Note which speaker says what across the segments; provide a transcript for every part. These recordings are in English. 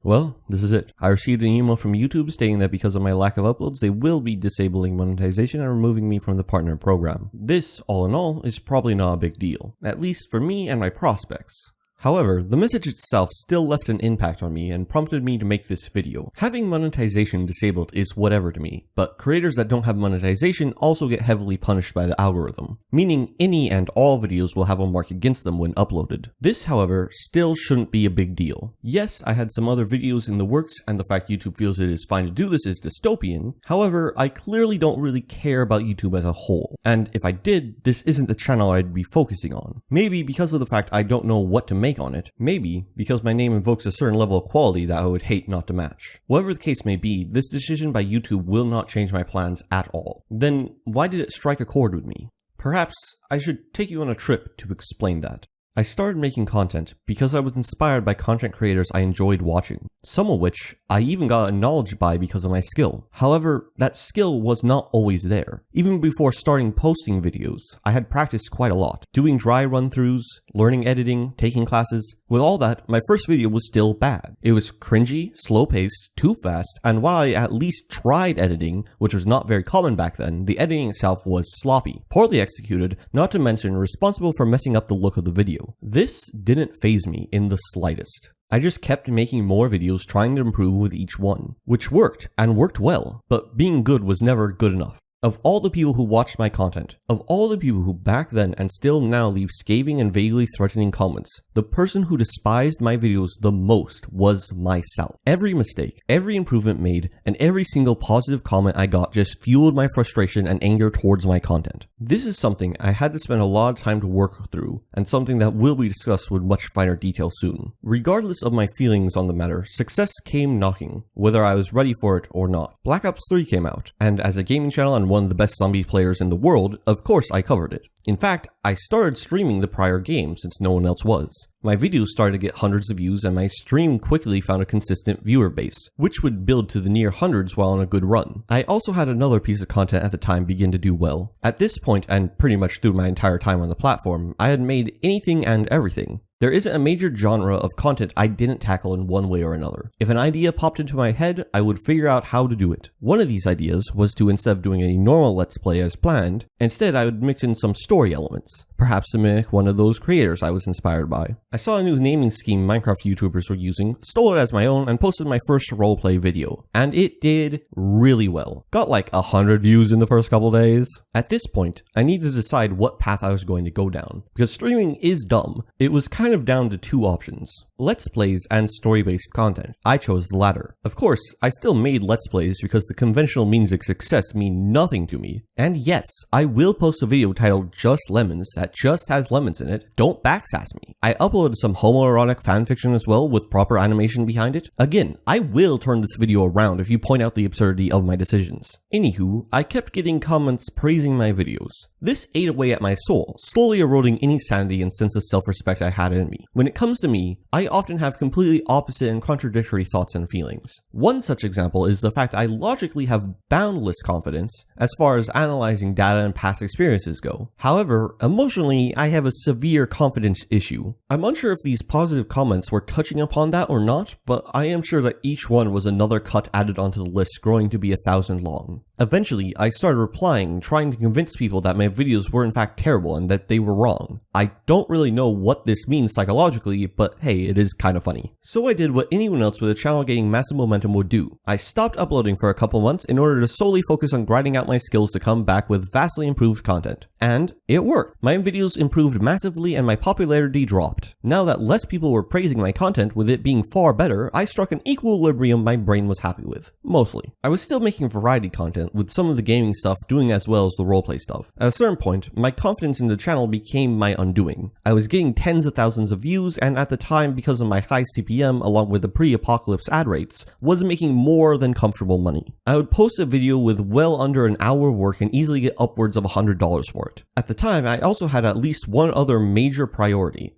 Speaker 1: Well, this is it. I received an email from YouTube stating that because of my lack of uploads, they will be disabling monetization and removing me from the partner program. This, all in all, is probably not a big deal, at least for me and my prospects. However, the message itself still left an impact on me and prompted me to make this video. Having monetization disabled is whatever to me, but creators that don't have monetization also get heavily punished by the algorithm, meaning any and all videos will have a mark against them when uploaded. This, however, still shouldn't be a big deal. Yes, I had some other videos in the works, and the fact YouTube feels it is fine to do this is dystopian. However, I clearly don't really care about YouTube as a whole, and if I did, this isn't the channel I'd be focusing on. Maybe because of the fact I don't know what to make on it, maybe because my name invokes a certain level of quality that I would hate not to match. Whatever the case may be, this decision by YouTube will not change my plans at all. Then why did it strike a chord with me? Perhaps I should take you on a trip to explain that. I started making content because I was inspired by content creators I enjoyed watching, some of which I even got acknowledged by because of my skill. However, that skill was not always there. Even before starting posting videos, I had practiced quite a lot, doing dry run-throughs, learning editing, taking classes. With all that, my first video was still bad. It was cringy, slow-paced, too fast, and while I at least tried editing, which was not very common back then, the editing itself was sloppy, poorly executed, not to mention responsible for messing up the look of the video. This didn't faze me in the slightest. I just kept making more videos trying to improve with each one, which worked and worked well, but being good was never good enough. Of all the people who watched my content, of all the people who back then and still now leave scathing and vaguely threatening comments, the person who despised my videos the most was myself. Every mistake, every improvement made, and every single positive comment I got just fueled my frustration and anger towards my content. This is something I had to spend a lot of time to work through, and something that will be discussed with much finer detail soon. Regardless of my feelings on the matter, success came knocking, whether I was ready for it or not. Black Ops 3 came out, and as a gaming channel and one of the best zombie players in the world, of course I covered it. In fact, I started streaming the prior game since no one else was. My videos started to get hundreds of views and my stream quickly found a consistent viewer base, which would build to the near hundreds while on a good run. I also had another piece of content at the time begin to do well. At this point, and pretty much through my entire time on the platform, I had made anything and everything. There isn't a major genre of content I didn't tackle in one way or another. If an idea popped into my head, I would figure out how to do it. One of these ideas was to, instead of doing a normal Let's Play as planned, instead I would mix in some story elements, perhaps to mimic one of those creators I was inspired by. I saw a new naming scheme Minecraft YouTubers were using, stole it as my own, and posted my first roleplay video. And it did really well. Got like 100 views in the first couple days. At this point, I needed to decide what path I was going to go down, because streaming is dumb. It was kind of down to two options: Let's Plays and story-based content. I chose the latter. Of course, I still made Let's Plays because the conventional means of success mean nothing to me. And yes, I will post a video titled Just Lemons that just has lemons in it. Don't backsass me. I uploaded some homoerotic fanfiction as well with proper animation behind it. Again, I will turn this video around if you point out the absurdity of my decisions. Anywho, I kept getting comments praising my videos. This ate away at my soul, slowly eroding any sanity and sense of self-respect I had in me. When it comes to me, I often have completely opposite and contradictory thoughts and feelings. One such example is the fact I logically have boundless confidence as far as analyzing data and past experiences go. However, emotionally, I have a severe confidence issue. I'm unsure if these positive comments were touching upon that or not, but I am sure that each one was another cut added onto the list growing to be 1,000 long. Eventually, I started replying, trying to convince people that my videos were in fact terrible and that they were wrong. I don't really know what this means psychologically, but hey, it is kind of funny. So I did what anyone else with a channel gaining massive momentum would do. I stopped uploading for a couple months in order to solely focus on grinding out my skills to come back with vastly improved content. And it worked. My videos improved massively and my popularity dropped. Now that less people were praising my content, with it being far better, I struck an equilibrium my brain was happy with. Mostly. I was still making variety content, with some of the gaming stuff doing as well as the roleplay stuff. At a certain point, my confidence in the channel became my undoing. I was getting tens of thousands of views, and at the time, because of my high CPM along with the pre-apocalypse ad rates, was making more than comfortable money. I would post a video with well under an hour of work and easily get upwards of $100 for it. At the time, I also had at least one other major priority,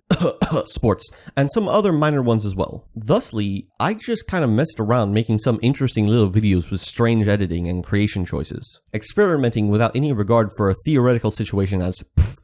Speaker 1: sports, and some other minor ones as well. Thusly, I just kind of messed around making some interesting little videos with strange editing and creation choices, experimenting without any regard for a theoretical situation as,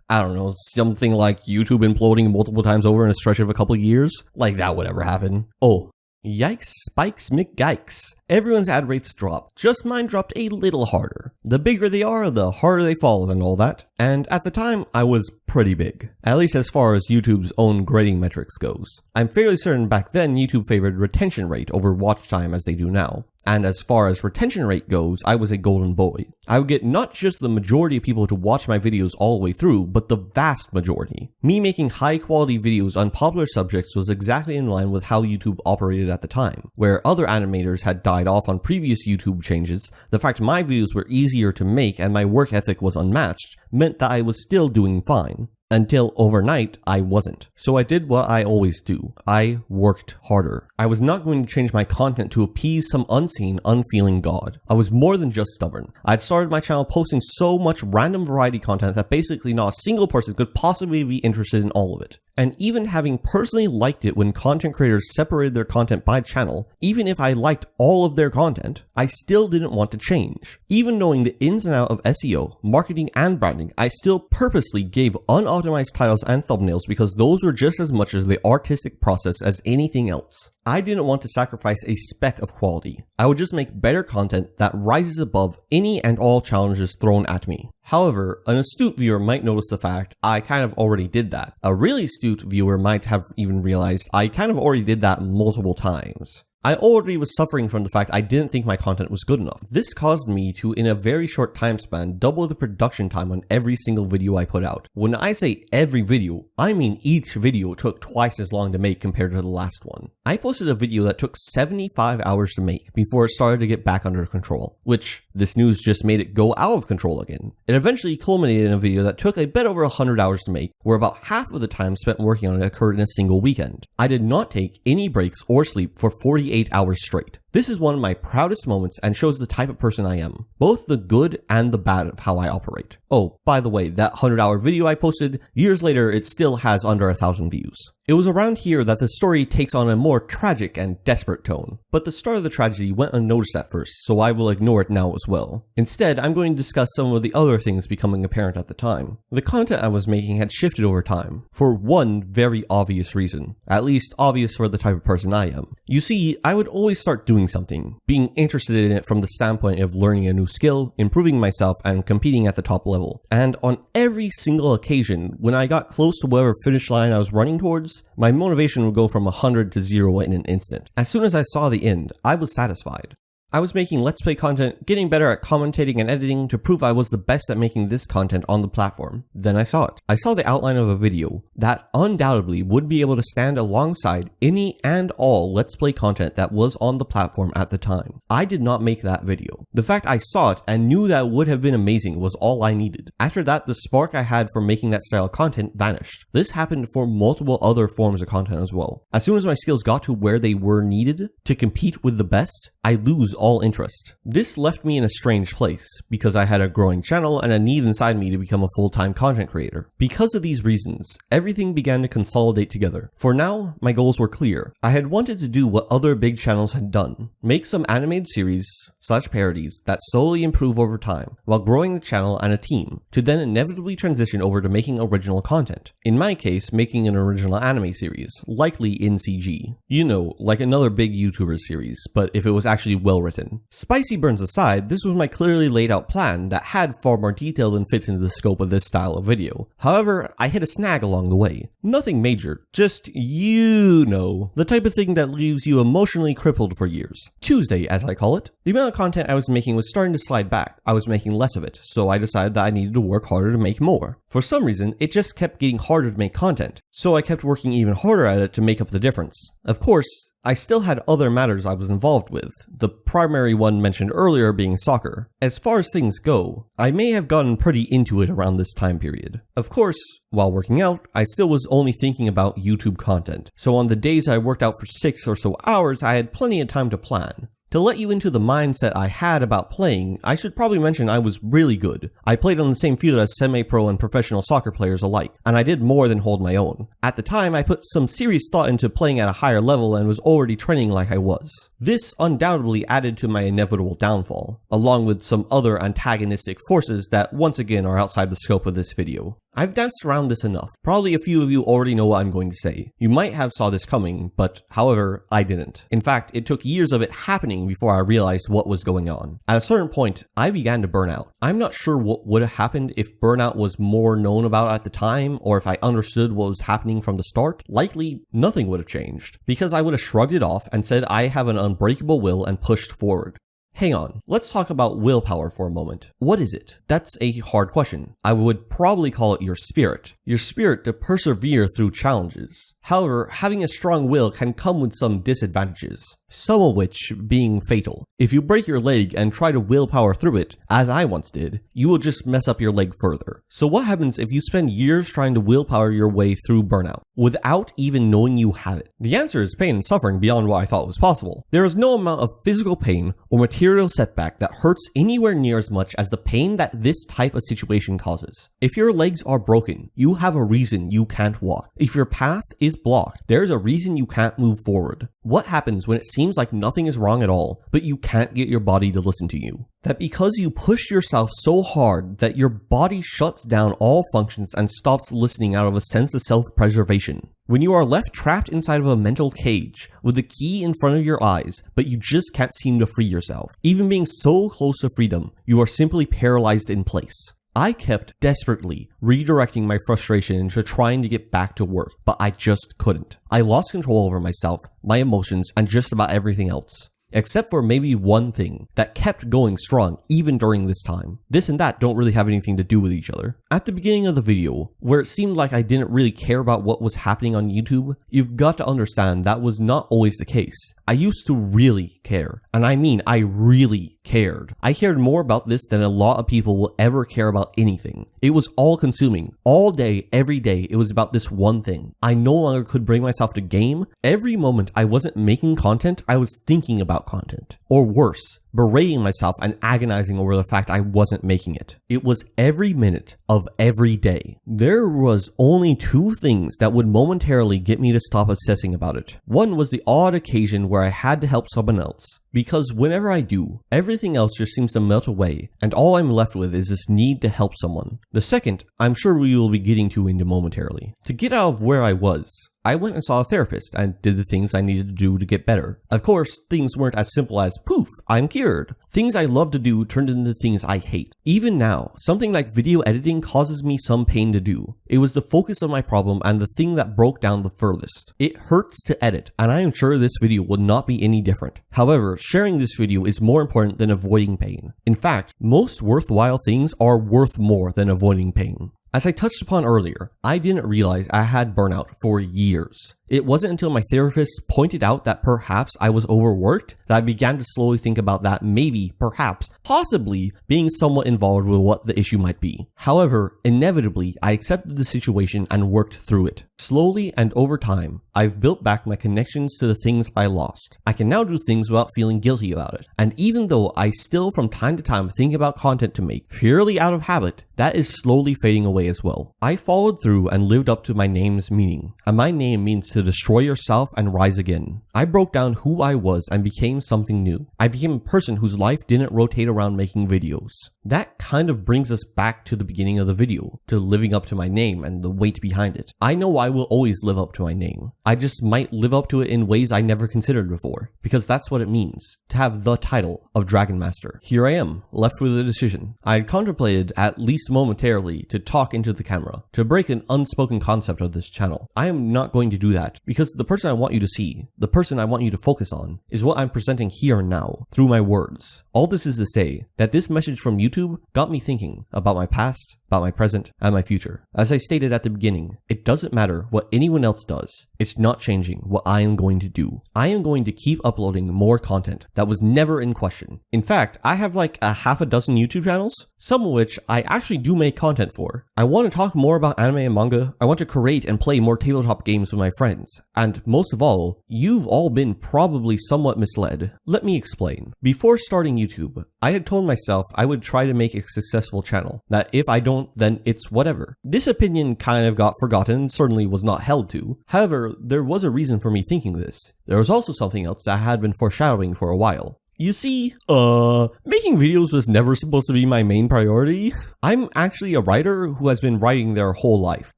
Speaker 1: I don't know, something like YouTube imploding multiple times over in a stretch of a couple years. Like that would ever happen. Oh, Yikes, spikes, McGikes. Everyone's ad rates drop, just mine dropped a little harder. The bigger they are, the harder they fall and all that. And at the time, I was pretty big. At least as far as YouTube's own grading metrics goes. I'm fairly certain back then YouTube favored retention rate over watch time as they do now. And as far as retention rate goes, I was a golden boy. I would get not just the majority of people to watch my videos all the way through, but the vast majority. Me making high quality videos on popular subjects was exactly in line with how YouTube operated at the time. Where other animators had died off on previous YouTube changes, the fact my videos were easier to make and my work ethic was unmatched meant that I was still doing fine. Until overnight, I wasn't. So I did what I always do. I worked harder. I was not going to change my content to appease some unseen, unfeeling god. I was more than just stubborn. I'd started my channel posting so much random variety content that basically not a single person could possibly be interested in all of it. And even having personally liked it when content creators separated their content by channel, even if I liked all of their content, I still didn't want to change. Even knowing the ins and outs of SEO, marketing, and branding, I still purposely gave unoptimized titles and thumbnails because those were just as much as the artistic process as anything else. I didn't want to sacrifice a speck of quality. I would just make better content that rises above any and all challenges thrown at me. However, an astute viewer might notice the fact I kind of already did that. A really astute viewer might have even realized I kind of already did that multiple times. I already was suffering from the fact I didn't think my content was good enough. This caused me to, in a very short time span, double the production time on every single video I put out. When I say every video, I mean each video took twice as long to make compared to the last one. I posted a video that took 75 hours to make before it started to get back under control, which this news just made it go out of control again. It eventually culminated in a video that took a bit over 100 hours to make, where about half of the time spent working on it occurred in a single weekend. I did not take any breaks or sleep for 48 hours straight. This is one of my proudest moments and shows the type of person I am, both the good and the bad of how I operate. Oh, by the way, that 100-hour video I posted, years later it still has under 1,000 views. It was around here that the story takes on a more tragic and desperate tone, but the start of the tragedy went unnoticed at first, so I will ignore it now as well. Instead, I'm going to discuss some of the other things becoming apparent at the time. The content I was making had shifted over time, for one very obvious reason, at least obvious for the type of person I am. You see, I would always start doing something, being interested in it from the standpoint of learning a new skill, improving myself, and competing at the top level. And on every single occasion, when I got close to whatever finish line I was running towards, my motivation would go from 100 to 0 in an instant. As soon as I saw the end, I was satisfied. I was making Let's Play content, getting better at commentating and editing to prove I was the best at making this content on the platform. Then I saw it. I saw the outline of a video that undoubtedly would be able to stand alongside any and all Let's Play content that was on the platform at the time. I did not make that video. The fact I saw it and knew that it would have been amazing was all I needed. After that, the spark I had for making that style of content vanished. This happened for multiple other forms of content as well. As soon as my skills got to where they were needed to compete with the best, I lose all interest. This left me in a strange place, because I had a growing channel and a need inside me to become a full-time content creator. Because of these reasons, everything began to consolidate together. For now, my goals were clear. I had wanted to do what other big channels had done, make some animated series/parodies that slowly improve over time, while growing the channel and a team, to then inevitably transition over to making original content. In my case, making an original anime series, likely in CG. You know, like another big YouTuber series, but if it was actually well written. Spicy burns aside, this was my clearly laid out plan that had far more detail than fits into the scope of this style of video. However, I hit a snag along the way. Nothing major, just, you know, the type of thing that leaves you emotionally crippled for years. Tuesday, as I call it. The amount of content I was making was starting to slide back. I was making less of it, so I decided that I needed to work harder to make more. For some reason, it just kept getting harder to make content, so I kept working even harder at it to make up the difference. Of course, I still had other matters I was involved with, the primary one mentioned earlier being soccer. As far as things go, I may have gotten pretty into it around this time period. Of course, while working out, I still was only thinking about YouTube content, so on the days I worked out for 6 or so hours, I had plenty of time to plan. To let you into the mindset I had about playing, I should probably mention I was really good. I played on the same field as semi-pro and professional soccer players alike, and I did more than hold my own. At the time, I put some serious thought into playing at a higher level and was already training like I was. This undoubtedly added to my inevitable downfall, along with some other antagonistic forces that once again are outside the scope of this video. I've danced around this enough. Probably a few of you already know what I'm going to say. You might have saw this coming, but however, I didn't. In fact, it took years of it happening before I realized what was going on. At a certain point, I began to burn out. I'm not sure what would have happened if burnout was more known about at the time, or if I understood what was happening from the start. Likely, nothing would have changed, because I would have shrugged it off and said I have an unbreakable will and pushed forward. Hang on, let's talk about willpower for a moment. What is it? That's a hard question. I would probably call it your spirit. Your spirit to persevere through challenges. However, having a strong will can come with some disadvantages, some of which being fatal. If you break your leg and try to willpower through it, as I once did, you will just mess up your leg further. So what happens if you spend years trying to willpower your way through burnout, without even knowing you have it? The answer is pain and suffering beyond what I thought was possible. There is no amount of physical pain or material setback that hurts anywhere near as much as the pain that this type of situation causes. If your legs are broken, you have a reason you can't walk. If your path is blocked, there's a reason you can't move forward. What happens when it seems like nothing is wrong at all, but you can't get your body to listen to you? That because you push yourself so hard that your body shuts down all functions and stops listening out of a sense of self-preservation. When you are left trapped inside of a mental cage with the key in front of your eyes, but you just can't seem to free yourself. Even being so close to freedom, you are simply paralyzed in place. I kept desperately redirecting my frustration into trying to get back to work, but I just couldn't. I lost control over myself, my emotions, and just about everything else. Except for maybe one thing that kept going strong even during this time. This and that don't really have anything to do with each other. At the beginning of the video, where it seemed like I didn't really care about what was happening on YouTube, you've got to understand that was not always the case. I used to really care, and I mean I really cared. I cared more about this than a lot of people will ever care about anything. It was all consuming. All day, every day, it was about this one thing. I no longer could bring myself to game. Every moment I wasn't making content, I was thinking about content. Or worse, berating myself and agonizing over the fact I wasn't making it. It was every minute of every day. There was only two things that would momentarily get me to stop obsessing about it. One was the odd occasion where I had to help someone else, because whenever I do, everything else just seems to melt away, and all I'm left with is this need to help someone. The second, I'm sure we will be getting to into momentarily. To get out of where I was, I went and saw a therapist and did the things I needed to do to get better. Of course, things weren't as simple as, poof, I'm cured. Things I love to do turned into things I hate. Even now, something like video editing causes me some pain to do. It was the focus of my problem and the thing that broke down the furthest. It hurts to edit, and I am sure this video will not be any different. However, sharing this video is more important than avoiding pain. In fact, most worthwhile things are worth more than avoiding pain. As I touched upon earlier, I didn't realize I had burnout for years. It wasn't until my therapist pointed out that perhaps I was overworked that I began to slowly think about that maybe, perhaps, possibly being somewhat involved with what the issue might be. However, inevitably, I accepted the situation and worked through it. Slowly and over time, I've built back my connections to the things I lost. I can now do things without feeling guilty about it. And even though I still from time to time think about content to make, purely out of habit, that is slowly fading away as well. I followed through and lived up to my name's meaning. And my name means to destroy yourself and rise again. I broke down who I was and became something new. I became a person whose life didn't rotate around making videos. That kind of brings us back to the beginning of the video, to living up to my name and the weight behind it. I know I will always live up to my name. I just might live up to it in ways I never considered before, because that's what it means, to have the title of Dragon Master. Here I am, left with a decision. I had contemplated, at least momentarily, to talk into the camera, to break an unspoken concept of this channel. I am not going to do that, because the person I want you to see, the person I want you to focus on, is what I'm presenting here and now, through my words. All this is to say, that this message from YouTube got me thinking about my past, about my present, and my future. As I stated at the beginning, it doesn't matter what anyone else does. It's not changing what I am going to do. I am going to keep uploading more content that was never in question. In fact, I have like a half a dozen YouTube channels, some of which I actually do make content for. I want to talk more about anime and manga. I want to create and play more tabletop games with my friends. And most of all, you've all been probably somewhat misled. Let me explain. Before starting YouTube, I had told myself I would try to make a successful channel, that if I don't, then it's whatever. This opinion kind of got forgotten and certainly was not held to. However, there was a reason for me thinking this. There was also something else that I had been foreshadowing for a while. You see, making videos was never supposed to be my main priority. I'm actually a writer who has been writing their whole life.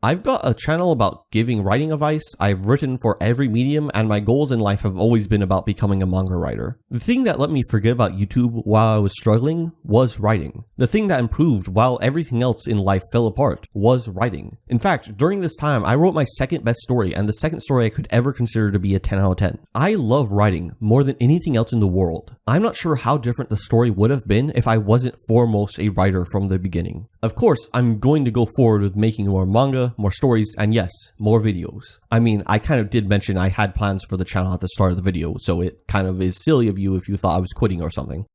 Speaker 1: I've got a channel about giving writing advice, I've written for every medium, and my goals in life have always been about becoming a manga writer. The thing that let me forget about YouTube while I was struggling was writing. The thing that improved while everything else in life fell apart was writing. In fact, during this time, I wrote my second best story and the second story I could ever consider to be a 10 out of 10. I love writing more than anything else in the world. I'm not sure how different the story would have been if I wasn't foremost a writer from the beginning. Of course, I'm going to go forward with making more manga, more stories, and yes, more videos. I mean, I kind of did mention I had plans for the channel at the start of the video, so it kind of is silly of you if you thought I was quitting or something.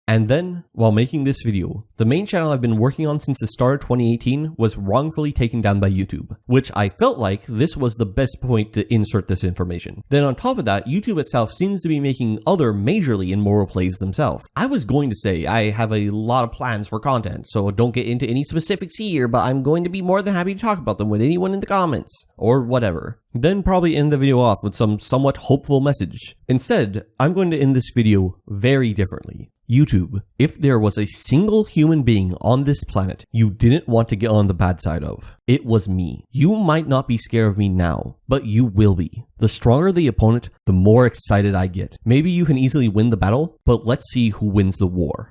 Speaker 1: And then, while making this video, the main channel I've been working on since the start of 2018 was wrongfully taken down by YouTube, which I felt like this was the best point to insert this information. Then on top of that, YouTube itself seems to be making other majorly immoral plays themselves. I was going to say I have a lot of plans for content, so don't get into any specifics here, but I'm going to be more than happy to talk about them with anyone in the comments, or whatever. Then probably end the video off with some somewhat hopeful message. Instead, I'm going to end this video very differently. YouTube, if there was a single human being on this planet you didn't want to get on the bad side of, it was me. You might not be scared of me now, but you will be. The stronger the opponent, the more excited I get. Maybe you can easily win the battle, but let's see who wins the war.